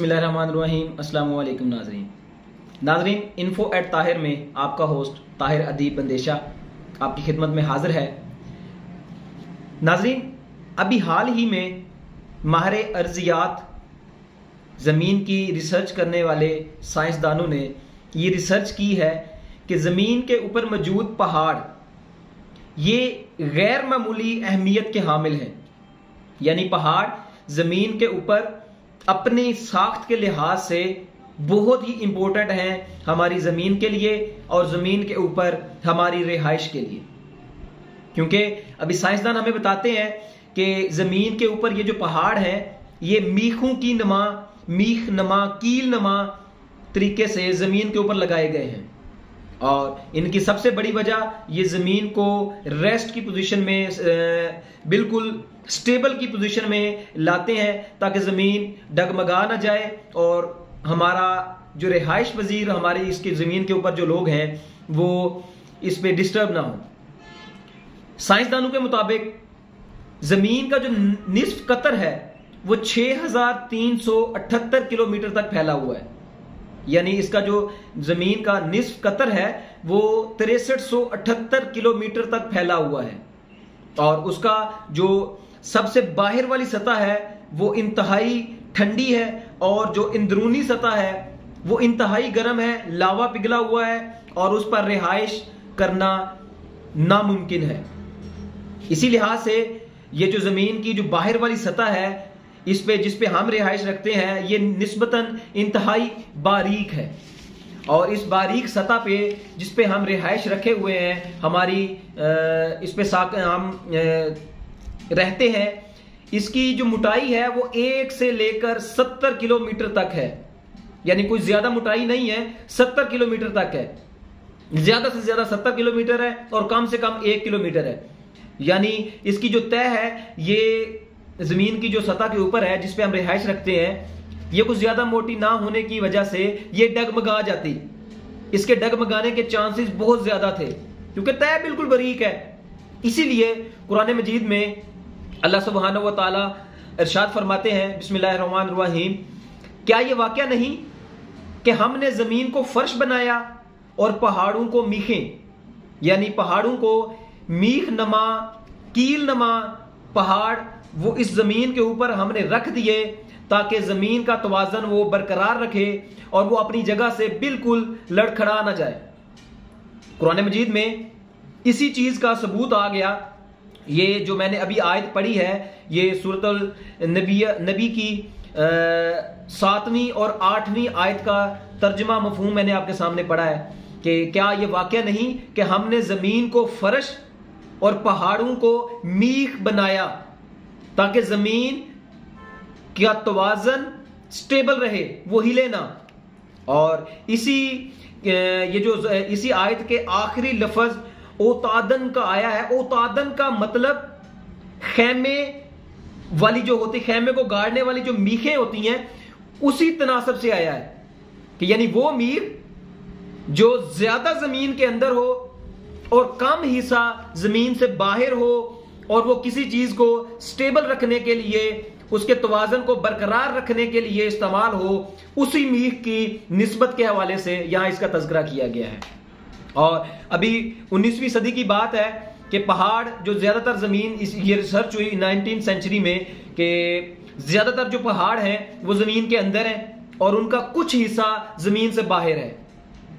बिस्मिल्लाहिर्रहमानिर्रहीम। अस्सलाम वालेकुम नाज़रीन, इन्फो एट ताहिर में आपका होस्ट ताहिर अदीब बंदेशा आपकी खिदमत में हाजिर है। नाज़रीन, अभी हाल ही में माहिर अर्जियात ज़मीन की रिसर्च करने वाले साइंसदानों ने ये रिसर्च की है कि ज़मीन के ऊपर मौजूद पहाड़ ये गैर मामूली अहमियत के हामिल हैं। यानी पहाड़ ज़मीन के ऊपर अपनी साख्त के लिहाज से बहुत ही इंपॉर्टेंट हैं हमारी ज़मीन के लिए और ज़मीन के ऊपर हमारी रिहाइश के लिए, क्योंकि अभी साइंसदान हमें बताते हैं कि ज़मीन के ऊपर ये जो पहाड़ हैं ये मीख नमा कील नमा तरीके से ज़मीन के ऊपर लगाए गए हैं और इनकी सबसे बड़ी वजह ये ज़मीन को रेस्ट की पोजीशन में बिल्कुल स्टेबल की पोजीशन में लाते हैं ताकि ज़मीन डगमगा ना जाए और हमारा जो रिहाइश वजीर हमारी इसकी ज़मीन के ऊपर जो लोग हैं वो इस पे डिस्टर्ब ना हो। साइंसदानों के मुताबिक ज़मीन का जो निस्फ कतर है वो 6378 किलोमीटर तक फैला हुआ है। यानी इसका जो ज़मीन का निस्फ कतर है वो 6378 किलोमीटर तक फैला हुआ है और उसका जो सबसे बाहर वाली सतह है वो इंतहाई ठंडी है और जो अंदरूनी सतह है वो इंतहाई गर्म है, लावा पिघला हुआ है और उस पर रिहाइश करना नामुमकिन है। इसी लिहाज से ये जो ज़मीन की जो बाहर वाली सतह है इस पे जिस पे हम रिहाइश रखते हैं ये निस्बतन इंतहाई बारीक है और इस बारीक सतह पे जिस पे हम रिहाइश रखे हुए हैं हमारी इस पे हम रहते हैं, इसकी जो मोटाई है वो 1 से लेकर 70 किलोमीटर तक है। यानी कोई ज्यादा मोटाई नहीं है, 70 किलोमीटर तक है। ज्यादा से ज्यादा 70 किलोमीटर है और कम से कम 1 किलोमीटर है। यानी इसकी जो तय है ये जमीन की जो सतह के ऊपर है जिस पे हम रिहाइश रखते हैं ये कुछ ज्यादा मोटी ना होने की वजह से ये डगमगा जाती। इसके डगमगाने के चांसेस बहुत ज्यादा थे क्योंकि तय बिल्कुल बारीक है। इसीलिए कुरान मजीद में अल्लाह सुब्हानहू व तआला इरशाद फरमाते हैं, बिस्मिल्लाहिर्रहमानिर्रहीम, क्या ये वाकया नहीं कि हमने जमीन को फर्श बनाया और पहाड़ों को मीखें, यानी पहाड़ों को मीख नमा कील नमा पहाड़ वो इस जमीन के ऊपर हमने रख दिए ताकि जमीन का तवाज़न वो बरकरार रखे और वो अपनी जगह से बिल्कुल लड़खड़ा ना जाए। कुरान मजीद में इसी चीज का सबूत आ गया। ये जो मैंने अभी आयत पढ़ी है ये सूरतुल नबी की 7वीं और 8वीं आयत का तर्जुमा मफहूम मैंने आपके सामने पढ़ा है कि क्या ये वाकया नहीं कि हमने जमीन को फर्श और पहाड़ों को मीख बनाया ताकि जमीन का तवाज़न स्टेबल रहे, वो हिले ना। और इसी आयत के आखिरी लफ्ज ओतादन का आया है। ओतादन का मतलब खैमे वाली जो होती, खैमे को गाड़ने वाली जो मीखें होती हैं उसी तनासब से आया है कि यानी वो मीख जो ज्यादा जमीन के अंदर हो और कम हिस्सा जमीन से बाहर हो और वो किसी चीज को स्टेबल रखने के लिए उसके तवाज़न को बरकरार रखने के लिए इस्तेमाल हो, उसी मीख की निस्बत के हवाले से यहां इसका तज़किरा किया गया है। और अभी 19वीं सदी की बात है कि पहाड़ जो ज्यादातर जमीन ये रिसर्च हुई 19th सेंचुरी में कि ज्यादातर जो पहाड़ हैं वो जमीन के अंदर हैं और उनका कुछ हिस्सा जमीन से बाहर है।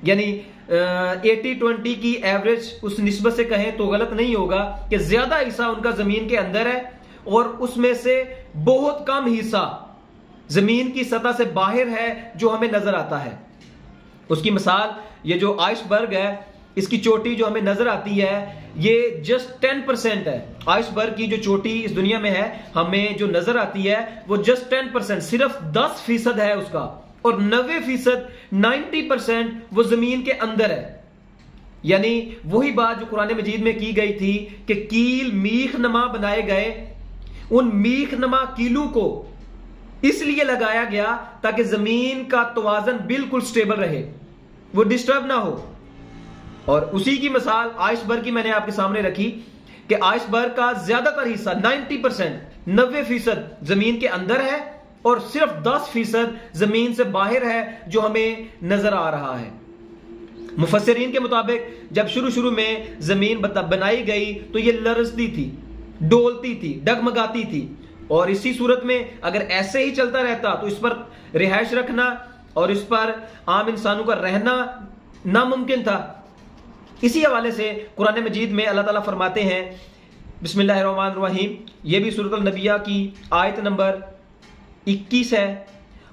यानी 80-20 की एवरेज उस निस्बत से कहें तो गलत नहीं होगा कि ज्यादा हिस्सा उनका जमीन के अंदर है और उसमें से बहुत कम हिस्सा जमीन की सतह से बाहर है जो हमें नजर आता है। उसकी मिसाल ये जो आइसबर्ग है इसकी चोटी जो हमें नजर आती है ये जस्ट 10% है। आइसबर्ग की जो चोटी इस दुनिया में है हमें जो नजर आती है वो जस्ट 10%, सिर्फ 10% है उसका और 90% 90% वो जमीन के अंदर है। यानी वही बात जो कुरान मजीद में की गई थी कि कील मीख नमा बनाए गए, उन मीख नमा कीलों को इसलिए लगाया गया ताकि जमीन का तवाज़न बिल्कुल स्टेबल रहे, वो डिस्टर्ब ना हो। और उसी की मिसाल आइसबर्ग की मैंने आपके सामने रखी कि आइसबर्ग का ज्यादातर हिस्सा 90% 90% जमीन के अंदर है और सिर्फ 10% जमीन से बाहर है जो हमें नजर आ रहा है। मुफस्सिरीन के मुताबिक जब शुरू में जमीन बनाई गई तो ये लरजती थी, डोलती थी, डगमगाती थी, और इसी सूरत में अगर ऐसे ही चलता रहता तो इस पर रिहाइश रखना और इस पर आम इंसानों का रहना नामुमकिन था। इसी हवाले से कुरान मजीद में अल्लाह ताला फरमाते हैं, बिस्मिल्लाहिर्रहमानिर्रहीम, ये भी सूरत अल-नबिया की आयत नंबर 21 है,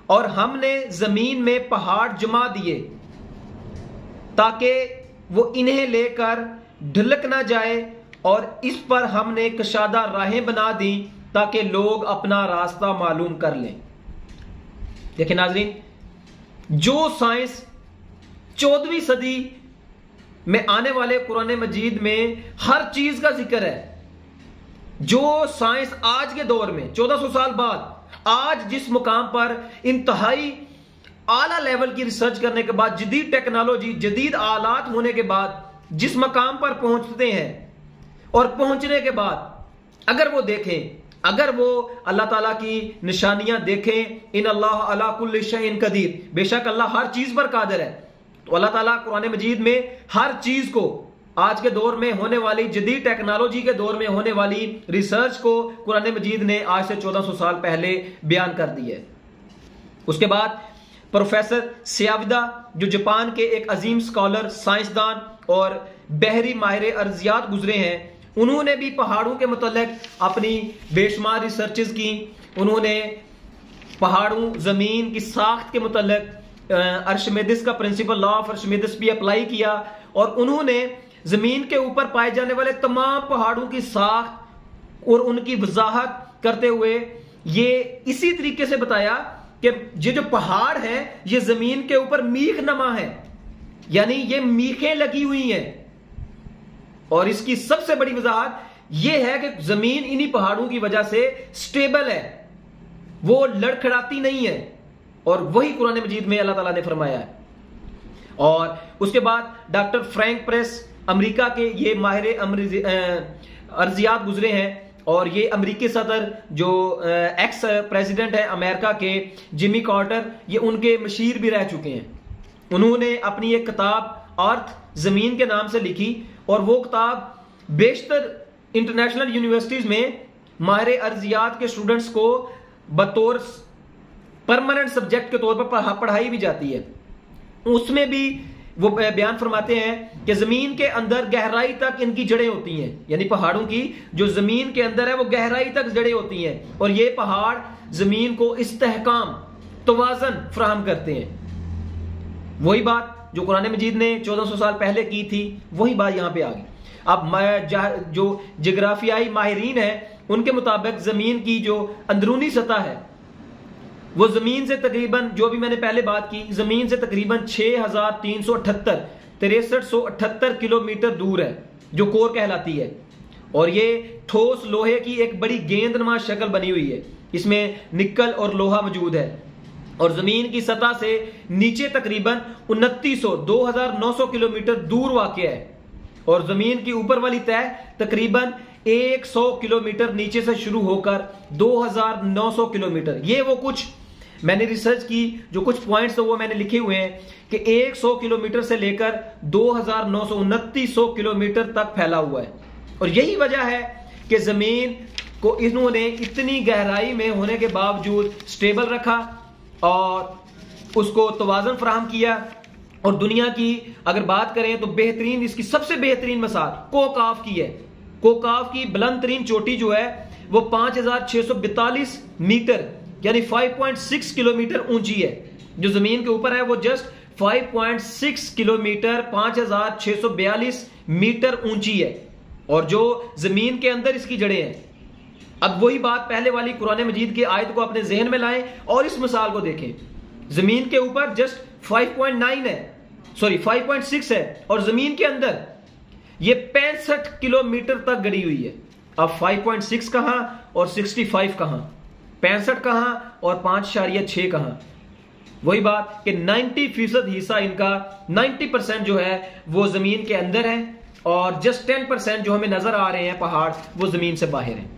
और हमने जमीन में पहाड़ जमा दिए ताकि वो इन्हें लेकर ढलक ना जाए, और इस पर हमने कशादा राहें बना दी ताकि लोग अपना रास्ता मालूम कर लें। देखिए नाजरीन, जो साइंस 14वीं सदी में आने वाले कुरान मजीद में हर चीज का जिक्र है, जो साइंस आज के दौर में 1400 साल बाद आज जिस मुकाम पर इंतहाई आला लेवल की रिसर्च करने के बाद, जदीद टेक्नोलॉजी, जदीद आलात होने के बाद जिस मकाम पर पहुंचते हैं, और पहुंचने के बाद अगर वो देखें, अगर वो अल्लाह ताला की निशानियां देखें, इन अल्लाह अला कुल्लि शैइन कदीर, बेशक अल्लाह हर चीज पर कादिर है, तो अल्लाह ताला कुरान मजीद में हर चीज को, आज के दौर में होने वाली जदीद टेक्नोलॉजी के दौर में होने वाली रिसर्च को कुरान मजीद ने आज से 1400 साल पहले बयान कर दी है। उसके बाद प्रोफेसर सियाविदा, जो जापान के एक अजीम स्कॉलर, साइंसदान और बहरी माहिर अर्जियात गुजरे हैं, उन्होंने भी पहाड़ों के मुतल्लिक अपनी बेशुमार रिसर्चेस की। उन्होंने पहाड़ों, जमीन की साख्त के मुतल्लिक अर्शमिदिस का प्रिंसिपल, लॉ ऑफ अर्शमिदिस भी अप्लाई किया, और उन्होंने जमीन के ऊपर पाए जाने वाले तमाम पहाड़ों की साख्त और उनकी वजाहत करते हुए ये इसी तरीके से बताया कि ये जो पहाड़ है ये जमीन के ऊपर मीख नमा है, यानी ये मीखें लगी हुई हैं, और इसकी सबसे बड़ी वजाहत यह है कि जमीन इन्हीं पहाड़ों की वजह से स्टेबल है, वो लड़खड़ाती नहीं है, और वही कुरान मजीद में अल्लाह ताला ने फरमाया है। और उसके बाद डॉक्टर फ्रैंक प्रेस, अमेरिका के ये माहिर अर्जियात गुजरे हैं, और ये अमेरिकी सदर जो एक्स प्रेसिडेंट है अमेरिका के, जिमी कार्टर, ये उनके मशीर भी रह चुके हैं। उन्होंने अपनी एक किताब अर्थ, जमीन के नाम से लिखी, और वो किताब बेशतर इंटरनेशनल यूनिवर्सिटीज में माहिर अर्जियात के स्टूडेंट्स को बतौर परमानेंट सब्जेक्ट के तौर पर पढ़ाई भी जाती है। उसमें भी वो बयान फरमाते हैं कि जमीन के अंदर गहराई तक इनकी जड़ें होती हैं, यानी पहाड़ों की जो जमीन के अंदर है वो गहराई तक जड़ें होती हैं, और ये पहाड़ जमीन को इस्तेहकाम, तवाज़न फराहम करते हैं। वही बात जो कुरान मजीद ने 1400 साल पहले की थी, वही बात यहां पे आ गई। अब जो जियोग्राफियाई माहिरीन है उनके मुताबिक जमीन की जो अंदरूनी सतह है वो जमीन से तकरीबन, जो भी मैंने पहले बात की, जमीन से तकरीबन 6378 किलोमीटर दूर है, जो कोर कहलाती है, और ये ठोस लोहे की एक बड़ी गेंदनुमा शक्ल बनी हुई है, इसमें निकल और लोहा मौजूद है, और जमीन की सतह से नीचे तकरीबन 2900 किलोमीटर दूर वाक़या है, और जमीन की ऊपर वाली तह तकरीबन 100 किलोमीटर नीचे से शुरू होकर 2900 किलोमीटर। ये वो कुछ मैंने रिसर्च की, जो कुछ पॉइंट्स वो मैंने लिखे हुए हैं कि 100 किलोमीटर से लेकर 2900 किलोमीटर तक फैला हुआ है, और यही वजह है कि जमीन को इन्होंने इतनी गहराई में होने के बावजूद स्टेबल रखा और उसको तवाज़न फराहम किया। और दुनिया की अगर बात करें तो बेहतरीन, इसकी सबसे बेहतरीन मिसाल कोकाफ की है। कोकाफ की बुलंद तरीन चोटी जो है वो 5642 मीटर यानी 5.6 किलोमीटर ऊंची है। जो जमीन के ऊपर है वो जस्ट 5.6 किलोमीटर 5642 मीटर ऊंची है, और जो जमीन के अंदर इसकी जड़ें हैं। अब वही बात पहले वाली कुरान मजीद की आयत को अपने जहन में लाएं और इस मिसाल को देखें। जमीन के ऊपर जस्ट 5.6 है, और जमीन के अंदर ये 65 किलोमीटर तक गड़ी हुई है। अब 5.6 कहां और 65 कहां, 65 कहां और 5.6 कहां। वही बात कि 90% हिस्सा इनका, 90% जो है वो जमीन के अंदर है, और जस्ट 10% जो हमें नजर आ रहे हैं पहाड़, वो जमीन से बाहर हैं।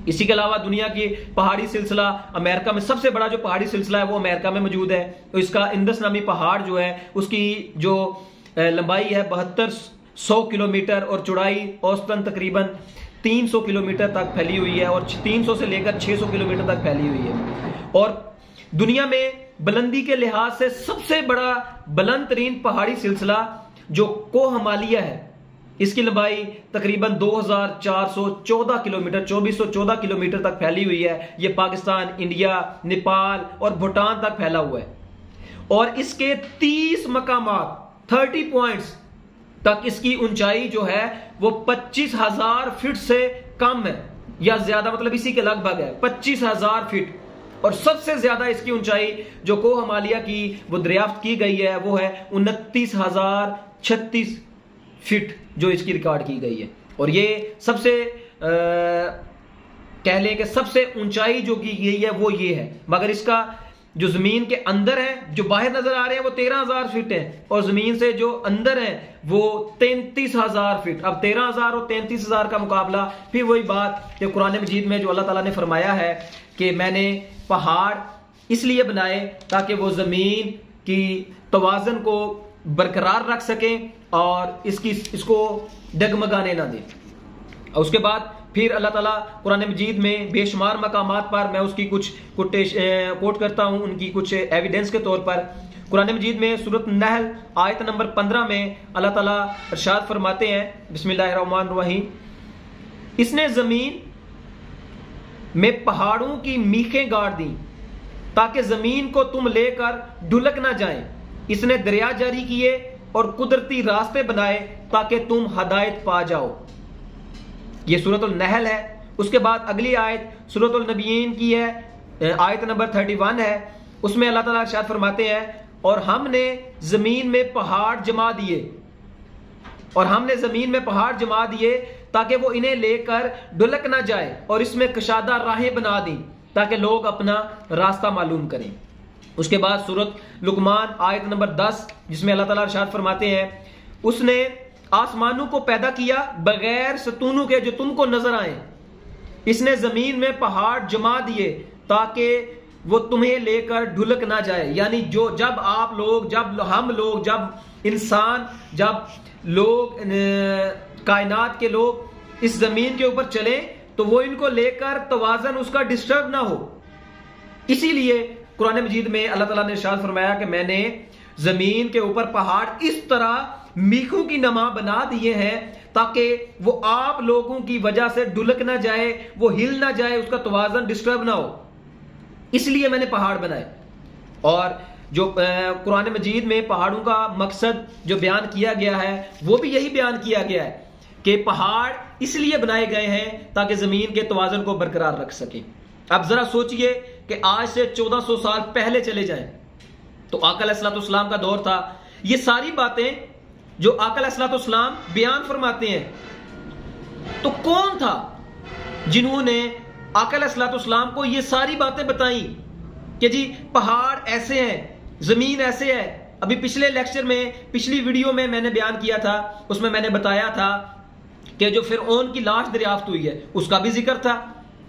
इसी के अलावा दुनिया की पहाड़ी सिलसिला अमेरिका में सबसे बड़ा जो पहाड़ी सिलसिला है वो अमेरिका में मौजूद है। तो इसका इंदस नामी पहाड़ जो है उसकी जो लंबाई है 7200 किलोमीटर और चौड़ाई औसतन तकरीबन 300 किलोमीटर तक फैली हुई है और 300 से लेकर 600 किलोमीटर तक फैली हुई है। और दुनिया में बुलंदी के लिहाज से सबसे बड़ा बुलंद तरीन पहाड़ी सिलसिला जो कोह हिमालय है, इसकी लंबाई तकरीबन 2414 किलोमीटर 2414 किलोमीटर तक फैली हुई है। यह पाकिस्तान, इंडिया, नेपाल और भूटान तक फैला हुआ है। और इसके 30 मकामात 30 पॉइंट्स तक इसकी ऊंचाई जो है वो 25,000 फीट से कम है या ज्यादा, मतलब इसी के लगभग है 25,000 फीट। और सबसे ज्यादा इसकी ऊंचाई जो कोह हिमालय की वो दरियाफ्त की गई है वो है 29,036 फीट जो इसकी रिकॉर्ड की गई है। और ये सबसे कह लें कि सबसे ऊंचाई जो की गई है वो ये है। मगर इसका जो जमीन के अंदर है, जो बाहर नजर आ रहे हैं वो 13,000 फीट है और जमीन से जो अंदर है वो 33,000 फीट। अब 13,000 और 33,000 का मुकाबला, फिर वही बात कि कुरान मजीद में जो अल्लाह ताला ने फरमाया है कि मैंने पहाड़ इसलिए बनाए ताकि वो जमीन की तवाज़न को बरकरार रख सकें और इसको डगमगाने ना दें। और उसके बाद फिर अल्लाह ताला कुरान मजीद में बेशुमार मकामात पर, मैं उसकी कुछ कोट करता हूं उनकी कुछ एविडेंस के तौर पर। कुरान मजीद में सूरत नहल आयत नंबर 15 में अल्लाह ताला इरशाद फरमाते हैं, बिस्मिल्लाहिर्रहमानिर्रहीम, इसने जमीन में पहाड़ों की मीखें गाड़ दी ताकि जमीन को तुम लेकर ढुलक ना जाए। इसने दरिया जारी किए और कुदरती रास्ते बनाए ताकि तुम हदायत पा जाओ। ये सूरतुल नहल है। उसके बाद अगली आयत सूरतुल नबीयीन की है, आयत नंबर 31 है। उसमें अल्लाह ताला इरशाद फरमाते हैं, और हमने जमीन में पहाड़ जमा दिए, और हमने जमीन में पहाड़ जमा दिए ताकि वो इन्हें लेकर ढुलक ना जाए, और इसमें कशादा राहें बना दी ताकि लोग अपना रास्ता मालूम करें। उसके बाद सूरत लुकमान आयत नंबर 10 जिसमें अल्लाह ताला इरशाद फरमाते हैं, उसने आसमानों को पैदा किया बगैर सतूनों के जो तुमको नजर आए। इसने जमीन में पहाड़ जमा दिए ताकि वो तुम्हें लेकर ढुलक ना जाए। यानी जब हम लोग जब इंसान, जब लोग कायनात के लोग इस जमीन के ऊपर चले तो वो इनको लेकर तवाज़न उसका डिस्टर्ब ना हो। इसीलिए कुरान मजीद में अल्लाह ताला ने इरशाद फरमाया कि मैंने जमीन के ऊपर पहाड़ इस तरह मीखों की नमा बना दिए हैं ताकि वो आप लोगों की वजह से ढुलक ना जाए, वो हिल ना जाए, उसका तवाज़न डिस्टर्ब ना हो, इसलिए मैंने पहाड़ बनाए। और जो कुरान मजीद में पहाड़ों का मकसद जो बयान किया गया है वो भी यही बयान किया गया है कि पहाड़ इसलिए बनाए गए हैं ताकि जमीन के तवाज़न को बरकरार रख सके। अब जरा सोचिए कि आज से 1400 साल पहले चले जाएं तो आका अलैहिस्सलाम का दौर था। ये सारी बातें जो आका अलैहिस्सलाम बयान फरमाते हैं, तो कौन था जिन्होंने आका अलैहिस्सलाम को ये सारी बातें बताई कि जी पहाड़ ऐसे हैं, जमीन ऐसे है। अभी पिछले लेक्चर में, पिछली वीडियो में मैंने बयान किया था, उसमें मैंने बताया था कि जो फिरऔन की लाश दरियाफ्त हुई है उसका भी जिक्र था।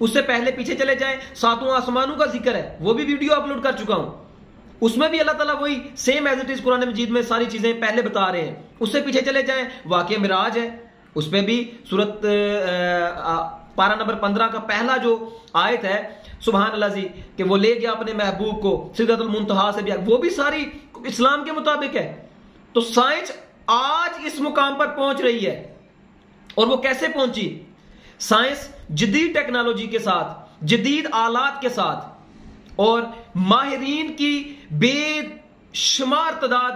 उससे पहले पीछे चले जाएं, सातों आसमानों का जिक्र है, वो भी वीडियो अपलोड कर चुका हूं। उसमें भी अल्लाह ताला वही same as it is Quran मजीद में सारी चीजें पहले बता रहे हैं। उससे पीछे चले जाएं, वाक़या मिराज है, उसमें भी सूरत पारा नंबर 15 का पहला जो आयत है, सुभान अल्लाह जी, कि वो ले गया अपने महबूब को सिदरतुल मुंतहा से भी, वो भी सारी इस्लाम के मुताबिक है। तो साइंस आज इस मुकाम पर पहुंच रही है। और वो कैसे पहुंची? साइंस जदीद टेक्नोलॉजी के साथ, जदीद आलात के साथ और माहिरीन की बेशुमार तादाद,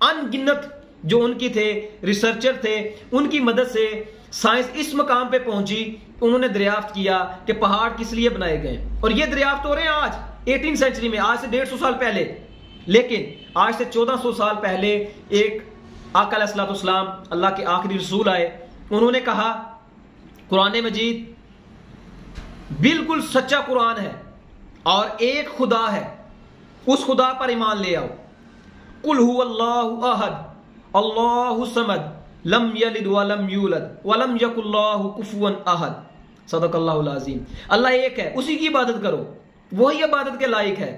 अनगिनत जो उनकी थे रिसर्चर थे, उनकी मदद से साइंस इस मकाम पे पहुंची। उन्होंने दरियाफ्त किया कि पहाड़ किस लिए बनाए गए, और ये दरियाफ्त हो रहे हैं आज 18वीं सेंचुरी में, आज से 150 साल पहले। लेकिन आज से 1400 साल पहले एक आका अलैहिस्सलाम, अल्लाह के आखिरी रसूल आए, उन्होंने कहा कुरान मजीद बिल्कुल सच्चा कुरान है और एक खुदा है, उस खुदा पर ईमान ले आओ। कुल हुवल्लाहु अहद अल्लाहु समद लम यलिद वलम यूलद वलम यकुल्लाहु कुफुवन अहद। सदक़ल्लाहुल अज़ीम। अल्लाह एक है, उसी की इबादत करो, वही इबादत के लायक है।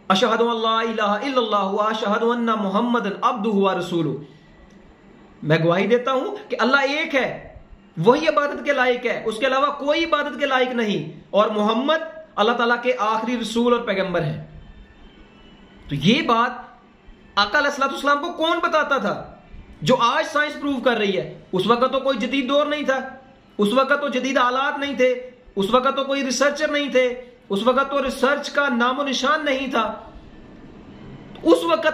अशहदु अल्ला इलाहा इल्लल्लाह व अशहदु अन्ना मुहम्मदन अब्दुहु व रसूलुहु। मैं गवाही देता हूं कि अल्लाह एक है, वही इबादत के लायक है, उसके अलावा कोई इबादत के लायक नहीं, और मोहम्मद अल्लाह ताला के आखिरी रसूल और पैगंबर है। तो ये बात आका अलैहिस्सलाम को कौन बताता था, जो आज साइंस प्रूव कर रही है? उस वक्त तो कोई जदीद दौर नहीं था, उस वक्त तो जदीद आलात नहीं थे, उस वक्त तो कोई रिसर्चर नहीं थे, उस वक्त तो रिसर्च का नामो निशान नहीं था। उस वक्त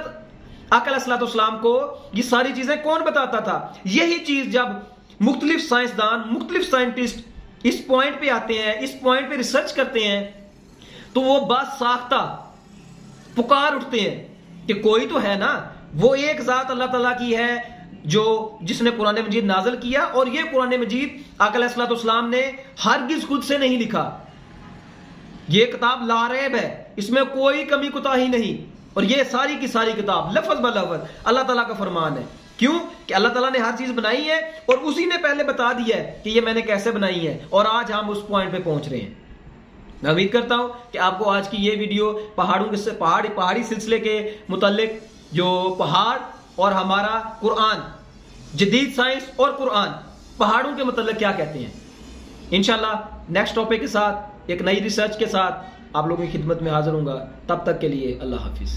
आका अलैहिस्सलाम को ये सारी चीजें कौन बताता था? यही चीज जब मुख्तलिफ साइंसदान, मुख्तलिफ साइंटिस्ट इस पॉइंट पे आते हैं, इस पॉइंट पे रिसर्च करते हैं, तो वो बासाख्ता पुकार उठते हैं कि कोई तो है ना, वो एक जात अल्लाह ताला की है जो जिसने कुरान मजीद नाज़िल किया, और ये कुरान मजीद आका अलैहिस्सलाम ने हरगिज़ खुद से नहीं लिखा। ये किताब लारैब है, इसमें कोई कमी कुताही नहीं, और ये सारी की सारी किताब लफ्ज़ ब लफ्ज़ अल्लाह ताला का फरमान है। क्यों? कि अल्लाह ताला ने हर चीज बनाई है और उसी ने पहले बता दिया है कि ये मैंने कैसे बनाई है, और आज हम उस पॉइंट पे पहुंच रहे हैं। मैं उम्मीद करता हूं कि आपको आज की ये वीडियो पहाड़ी सिलसिले के मुतालिक, जो पहाड़ और हमारा कुरान, जदीद साइंस और कुरान पहाड़ों के मुतालिक क्या कहते हैं, इंशाल्लाह नेक्स्ट टॉपिक के साथ, एक नई रिसर्च के साथ आप लोगों की खिदमत में हाजिर होऊंगा। तब तक के लिए अल्लाह हाफिज।